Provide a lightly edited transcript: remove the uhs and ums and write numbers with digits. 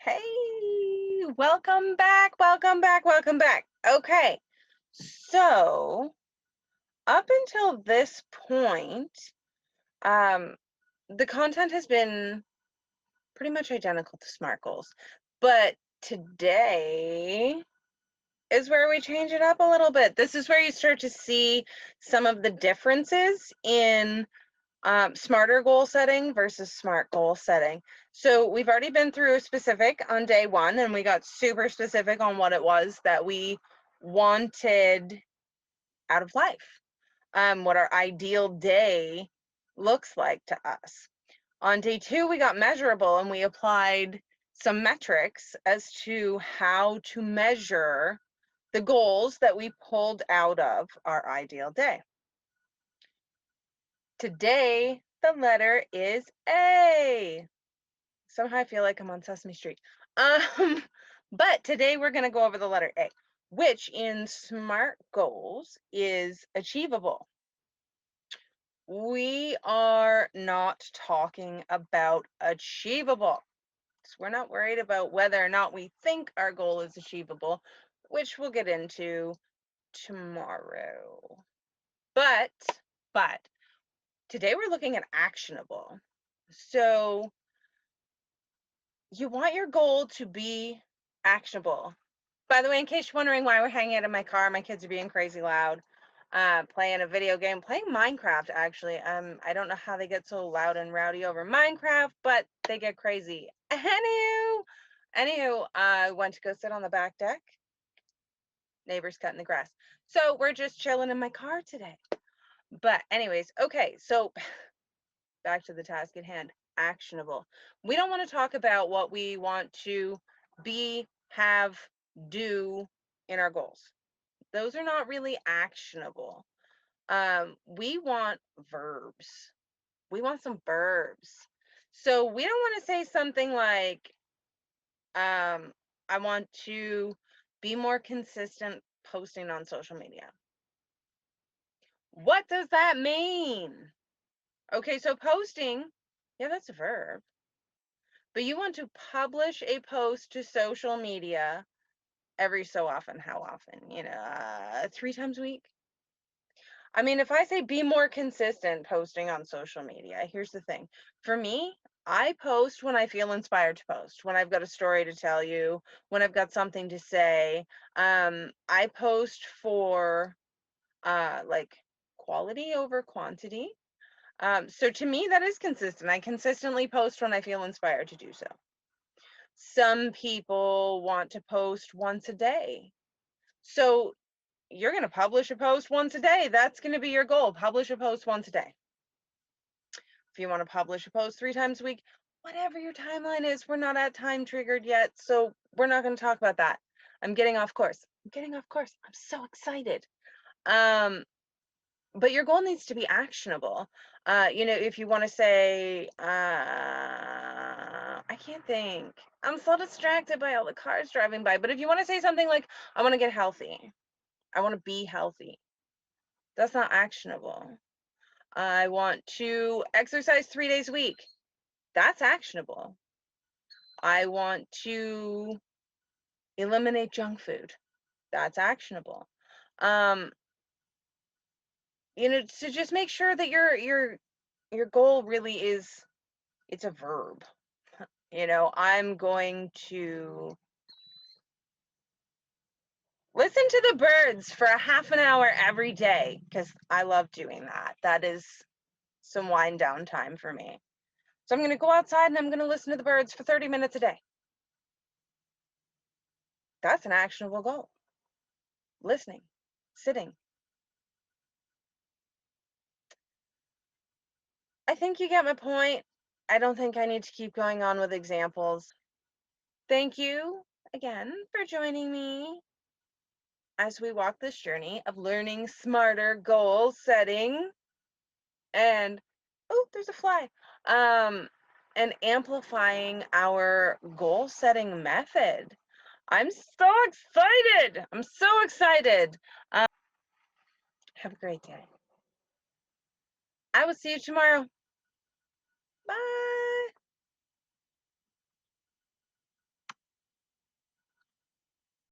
Hey, welcome back, welcome back, welcome back. Okay, so up until this point, um, the content has been pretty much identical to SMART goals, but today is where we change it up a little bit. This is where you start to see some of the differences in smarter goal setting versus smart goal setting. So we've already been through a specific on day one, and we got super specific on what it was that we wanted out of life, what our ideal day looks like to us. On day two, we got measurable, and we applied some metrics as to how to measure the goals that we pulled out of our ideal day. Today, the letter is A. Somehow I feel like I'm on Sesame Street. But today we're going to go over the letter A, which in SMART goals is achievable. We are not talking about achievable. So we're not worried about whether or not we think our goal is achievable, which we'll get into tomorrow. But today we're looking at actionable. So you want your goal to be actionable. By the way, in case you're wondering why we're hanging out in my car, my kids are being crazy loud, playing a video game, playing Minecraft, actually. I don't know how they get so loud and rowdy over Minecraft, but they get crazy. Anywho, I went to go sit on the back deck. Neighbors cutting the grass. So we're just chilling in my car today. But anyways, okay, so back to the task at hand. Actionable. We don't want to talk about what we want to be, have, do in our goals. Those are not really actionable. We want verbs. We want some verbs. So we don't want to say something like, I want to be more consistent posting on social media. What does that mean? Okay, so posting, yeah, that's a verb. But you want to publish a post to social media every so often. How often? 3 times a week? I mean, if I say be more consistent posting on social media, here's the thing. For me, I post when I feel inspired to post, when I've got a story to tell you, when I've got something to say. I post for like quality over quantity. So to me, that is consistent. I consistently post when I feel inspired to do so. Some people want to post once a day. So you're going to publish a post once a day. That's going to be your goal. Publish a post once a day. If you want to publish a post 3 times a week, whatever your timeline is, we're not at time triggered yet. So we're not going to talk about that. I'm getting off course. I'm so excited. But your goal needs to be actionable. If you want to say, I can't think. I'm so distracted by all the cars driving by. But if you want to say something like, I want to get healthy, I want to be healthy, that's not actionable. I want to exercise 3 days a week. That's actionable. I want to eliminate junk food. That's actionable. So just make sure that your goal really is, it's a verb. I'm going to listen to the birds for a half an hour every day because I love doing that. That is some wind down time for me. So I'm going to go outside and I'm going to listen to the birds for 30 minutes a day. That's an actionable goal. Listening, sitting. I think you get my point. I don't think I need to keep going on with examples. Thank you again for joining me as we walk this journey of learning smarter goal setting and, oh, there's a fly, and amplifying our goal setting method. I'm so excited. Have a great day. I will see you tomorrow.